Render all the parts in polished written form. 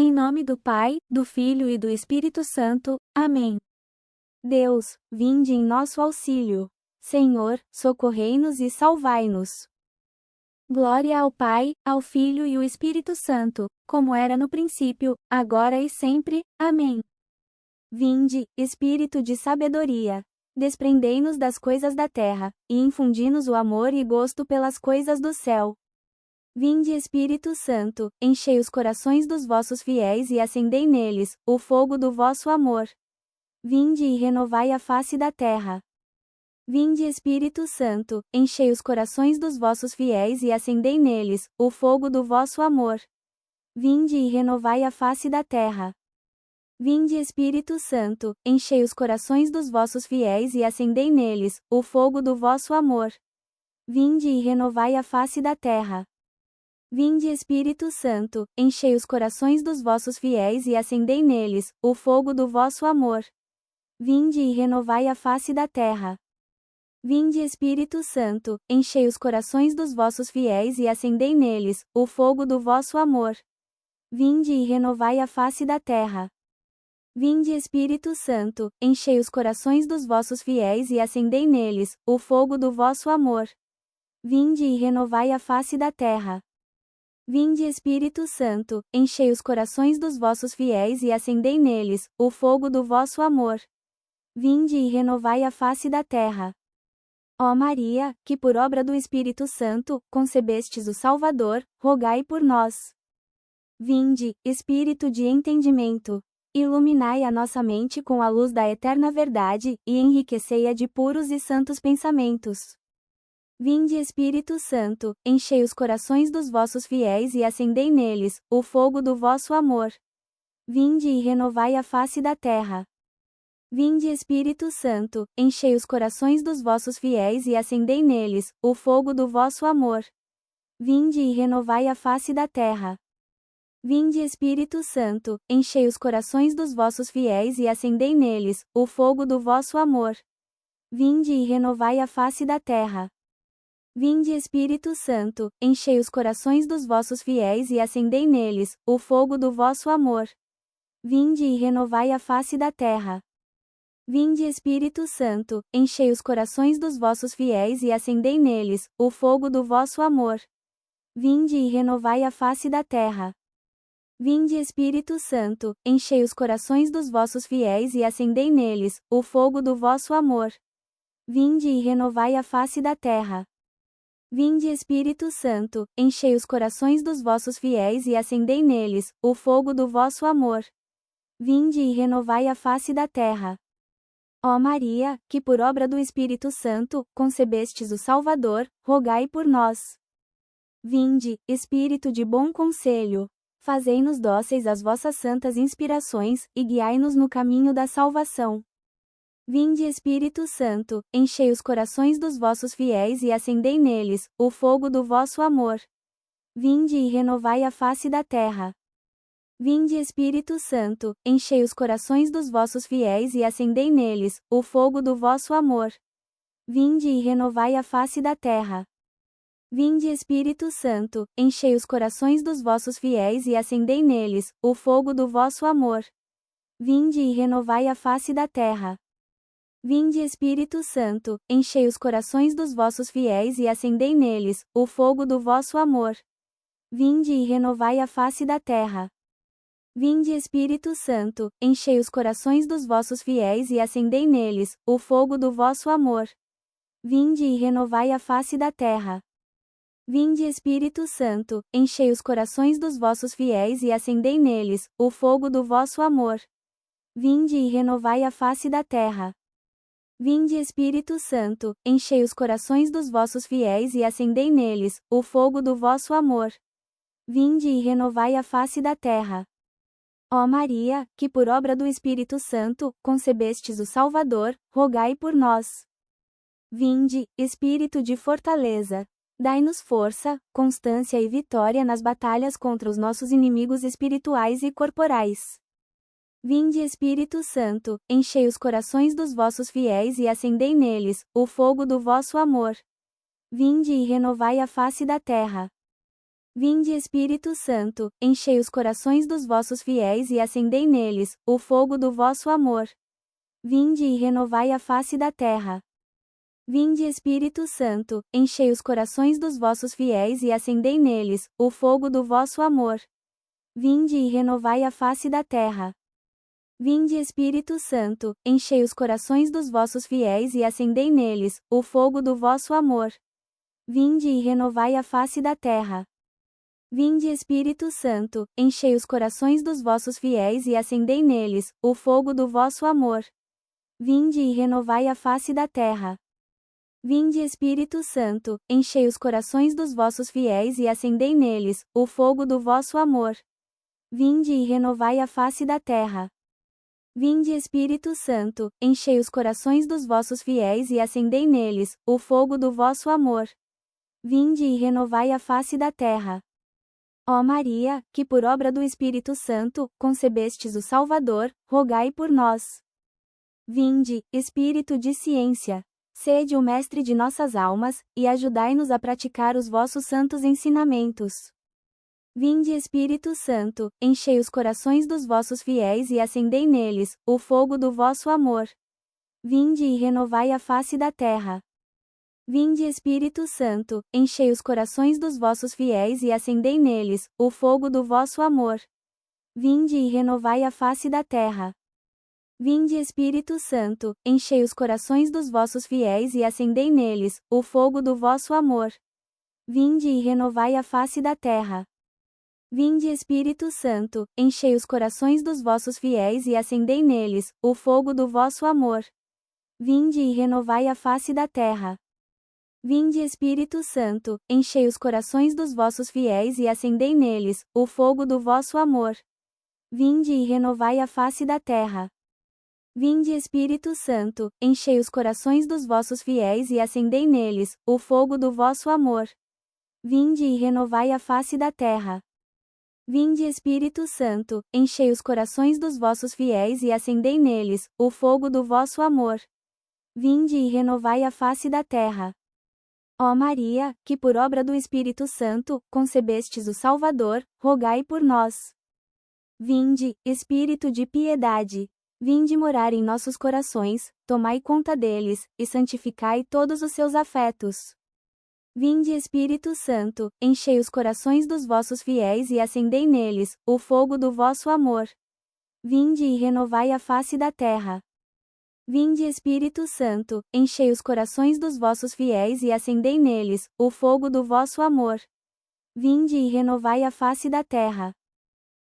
Em nome do Pai, do Filho e do Espírito Santo. Amém. Deus, vinde em nosso auxílio. Senhor, socorrei-nos e salvai-nos. Glória ao Pai, ao Filho e ao Espírito Santo, como era no princípio, agora e sempre. Amém. Vinde, Espírito de sabedoria. Desprendei-nos das coisas da terra, e infundi-nos o amor e gosto pelas coisas do céu. Vinde Espírito Santo, enchei os corações dos vossos fiéis e acendei neles o fogo do vosso amor. Vinde e renovai a face da terra. Vinde Espírito Santo, enchei os corações dos vossos fiéis e acendei neles o fogo do vosso amor. Vinde e renovai a face da terra. Vinde Espírito Santo, enchei os corações dos vossos fiéis e acendei neles o fogo do vosso amor. Vinde e renovai a face da terra. Vinde Espírito Santo, enchei os corações dos vossos fiéis e acendei neles o fogo do vosso amor. Vinde e renovai a face da terra. Vinde Espírito Santo, enchei os corações dos vossos fiéis e acendei neles o fogo do vosso amor. Vinde e renovai a face da terra. Vinde Espírito Santo, enchei os corações dos vossos fiéis e acendei neles o fogo do vosso amor. Vinde e renovai a face da terra. Vinde Espírito Santo, enchei os corações dos vossos fiéis e acendei neles o fogo do vosso amor. Vinde e renovai a face da terra. Ó Maria, que por obra do Espírito Santo concebestes o Salvador, rogai por nós. Vinde, Espírito de entendimento, iluminai a nossa mente com a luz da eterna verdade e enriquecei-a de puros e santos pensamentos. Vinde Espírito Santo, enchei os corações dos vossos fiéis e acendei neles o fogo do vosso amor. Vinde e renovai a face da terra. Vinde Espírito Santo, enchei os corações dos vossos fiéis e acendei neles o fogo do vosso amor. Vinde e renovai a face da terra. Vinde Espírito Santo, enchei os corações dos vossos fiéis e acendei neles o fogo do vosso amor. Vinde e renovai a face da terra. Vinde Espírito Santo, enchei os corações dos vossos fiéis e acendei neles o fogo do vosso amor. Vinde e renovai a face da terra. Vinde Espírito Santo, enchei os corações dos vossos fiéis e acendei neles o fogo do vosso amor. Vinde e renovai a face da terra. Vinde Espírito Santo, enchei os corações dos vossos fiéis e acendei neles o fogo do vosso amor. Vinde e renovai a face da terra. Vinde Espírito Santo, enchei os corações dos vossos fiéis e acendei neles o fogo do vosso amor. Vinde e renovai a face da terra. Ó Maria, que por obra do Espírito Santo concebestes o Salvador, rogai por nós. Vinde, Espírito de bom conselho, fazei-nos dóceis às vossas santas inspirações e guiai-nos no caminho da salvação. Vinde Espírito Santo, enchei os corações dos vossos fiéis e acendei neles o fogo do vosso amor. Vinde e renovai a face da terra. Vinde Espírito Santo, enchei os corações dos vossos fiéis e acendei neles o fogo do vosso amor. Vinde e renovai a face da terra. Vinde Espírito Santo, enchei os corações dos vossos fiéis e acendei neles o fogo do vosso amor. Vinde e renovai a face da terra. Vinde Espírito Santo, enchei os corações dos vossos fiéis e acendei neles o fogo do vosso amor. Vinde e renovai a face da terra. Vinde Espírito Santo, enchei os corações dos vossos fiéis e acendei neles o fogo do vosso amor. Vinde e renovai a face da terra. Vinde Espírito Santo, enchei os corações dos vossos fiéis e acendei neles o fogo do vosso amor. Vinde e renovai a face da terra. Vinde Espírito Santo, enchei os corações dos vossos fiéis e acendei neles o fogo do vosso amor. Vinde e renovai a face da terra. Ó Maria, que por obra do Espírito Santo concebestes o Salvador, rogai por nós. Vinde, Espírito de fortaleza, dai-nos força, constância e vitória nas batalhas contra os nossos inimigos espirituais e corporais. Vinde Espírito Santo, enchei os corações dos vossos fiéis e acendei neles o fogo do vosso amor. Vinde e renovai a face da terra. Vinde Espírito Santo, enchei os corações dos vossos fiéis e acendei neles o fogo do vosso amor. Vinde e renovai a face da terra. Vinde Espírito Santo, enchei os corações dos vossos fiéis e acendei neles o fogo do vosso amor. Vinde e renovai a face da terra. Vinde Espírito Santo, enchei os corações dos vossos fiéis e acendei neles o fogo do vosso amor. Vinde e renovai a face da terra. Vinde Espírito Santo, enchei os corações dos vossos fiéis e acendei neles o fogo do vosso amor. Vinde e renovai a face da terra. Vinde Espírito Santo, enchei os corações dos vossos fiéis e acendei neles o fogo do vosso amor. Vinde e renovai a face da terra. Vinde Espírito Santo, enchei os corações dos vossos fiéis e acendei neles o fogo do vosso amor. Vinde e renovai a face da terra. Ó Maria, que por obra do Espírito Santo concebestes o Salvador, rogai por nós. Vinde, Espírito de ciência, sede o mestre de nossas almas, e ajudai-nos a praticar os vossos santos ensinamentos. Vinde Espírito Santo, enchei os corações dos vossos fiéis e acendei neles o fogo do vosso amor. Vinde e renovai a face da terra. Vinde Espírito Santo, enchei os corações dos vossos fiéis e acendei neles o fogo do vosso amor. Vinde e renovai a face da terra. Vinde Espírito Santo, enchei os corações dos vossos fiéis e acendei neles o fogo do vosso amor. Vinde e renovai a face da terra. Vinde Espírito Santo, enchei os corações dos vossos fiéis e acendei neles o fogo do vosso amor. Vinde e renovai a face da terra. Vinde Espírito Santo, enchei os corações dos vossos fiéis e acendei neles o fogo do vosso amor. Vinde e renovai a face da terra. Vinde Espírito Santo, enchei os corações dos vossos fiéis e acendei neles o fogo do vosso amor. Vinde e renovai a face da terra. Vinde Espírito Santo, enchei os corações dos vossos fiéis e acendei neles o fogo do vosso amor. Vinde e renovai a face da terra. Ó Maria, que por obra do Espírito Santo concebestes o Salvador, rogai por nós. Vinde, Espírito de piedade, vinde morar em nossos corações, tomai conta deles, e santificai todos os seus afetos. Vinde Espírito Santo, enchei os corações dos vossos fiéis e acendei neles o fogo do vosso amor. Vinde e renovai a face da terra. Vinde Espírito Santo, enchei os corações dos vossos fiéis e acendei neles o fogo do vosso amor. Vinde e renovai a face da terra.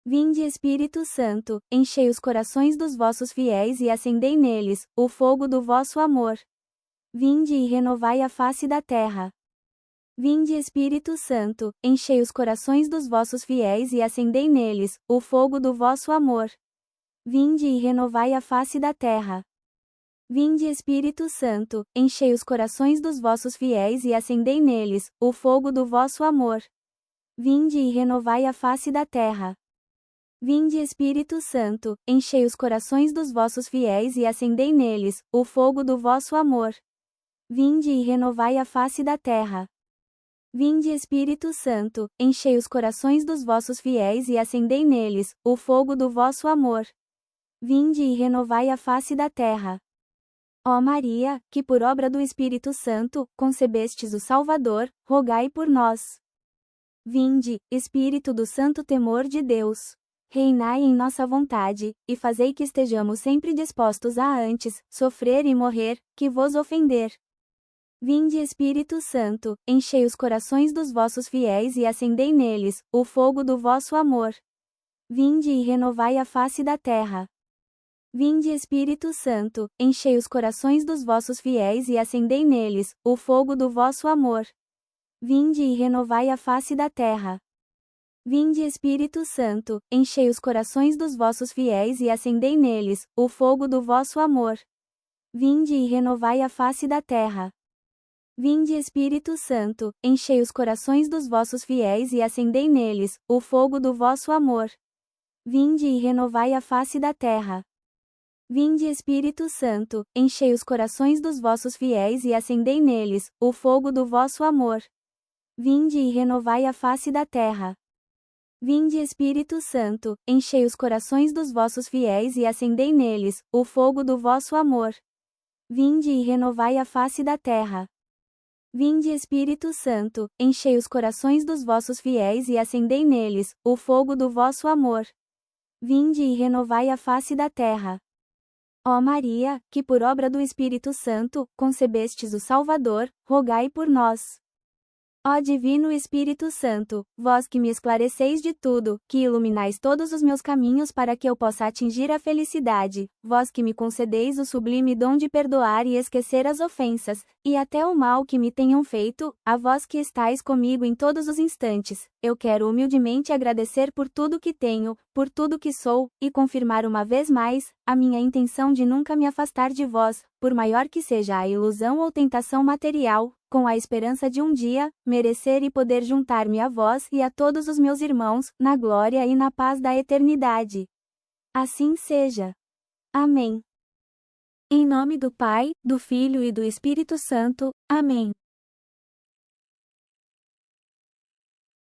Vinde Espírito Santo, enchei os corações dos vossos fiéis e acendei neles o fogo do vosso amor. Vinde e renovai a face da terra. Vinde Espírito Santo, enchei os corações dos vossos fiéis e acendei neles o fogo do vosso amor. Vinde e renovai a face da terra. Vinde Espírito Santo, enchei os corações dos vossos fiéis e acendei neles o fogo do vosso amor. Vinde e renovai a face da terra. Vinde Espírito Santo, enchei os corações dos vossos fiéis e acendei neles o fogo do vosso amor. Vinde e renovai a face da terra. Vinde Espírito Santo, enchei os corações dos vossos fiéis e acendei neles o fogo do vosso amor. Vinde e renovai a face da terra. Ó Maria, que por obra do Espírito Santo concebestes o Salvador, rogai por nós. Vinde, Espírito do santo temor de Deus, reinai em nossa vontade, e fazei que estejamos sempre dispostos a antes sofrer e morrer, que vos ofender. Vinde Espírito Santo, enchei os corações dos vossos fiéis e acendei neles o fogo do vosso amor. Vinde e renovai a face da terra. Vinde Espírito Santo, enchei os corações dos vossos fiéis e acendei neles o fogo do vosso amor. Vinde e renovai a face da terra. Vinde Espírito Santo, enchei os corações dos vossos fiéis e acendei neles o fogo do vosso amor. Vinde e renovai a face da terra. Vinde Espírito Santo, enchei os corações dos vossos fiéis e acendei neles o fogo do vosso amor. Vinde e renovai a face da terra. Vinde Espírito Santo, enchei os corações dos vossos fiéis e acendei neles o fogo do vosso amor. Vinde e renovai a face da terra. Vinde Espírito Santo, enchei os corações dos vossos fiéis e acendei neles o fogo do vosso amor. Vinde e renovai a face da terra. Vinde Espírito Santo, enchei os corações dos vossos fiéis e acendei neles o fogo do vosso amor. Vinde e renovai a face da terra. Ó Maria, que por obra do Espírito Santo concebestes o Salvador, rogai por nós. Ó Divino Espírito Santo, vós que me esclareceis de tudo, que iluminais todos os meus caminhos para que eu possa atingir a felicidade, vós que me concedeis o sublime dom de perdoar e esquecer as ofensas, e até o mal que me tenham feito, a vós que estais comigo em todos os instantes, eu quero humildemente agradecer por tudo que tenho, por tudo que sou, e confirmar uma vez mais a minha intenção de nunca me afastar de vós, por maior que seja a ilusão ou tentação material, com a esperança de um dia merecer e poder juntar-me a vós e a todos os meus irmãos, na glória e na paz da eternidade. Assim seja. Amém. Em nome do Pai, do Filho e do Espírito Santo. Amém.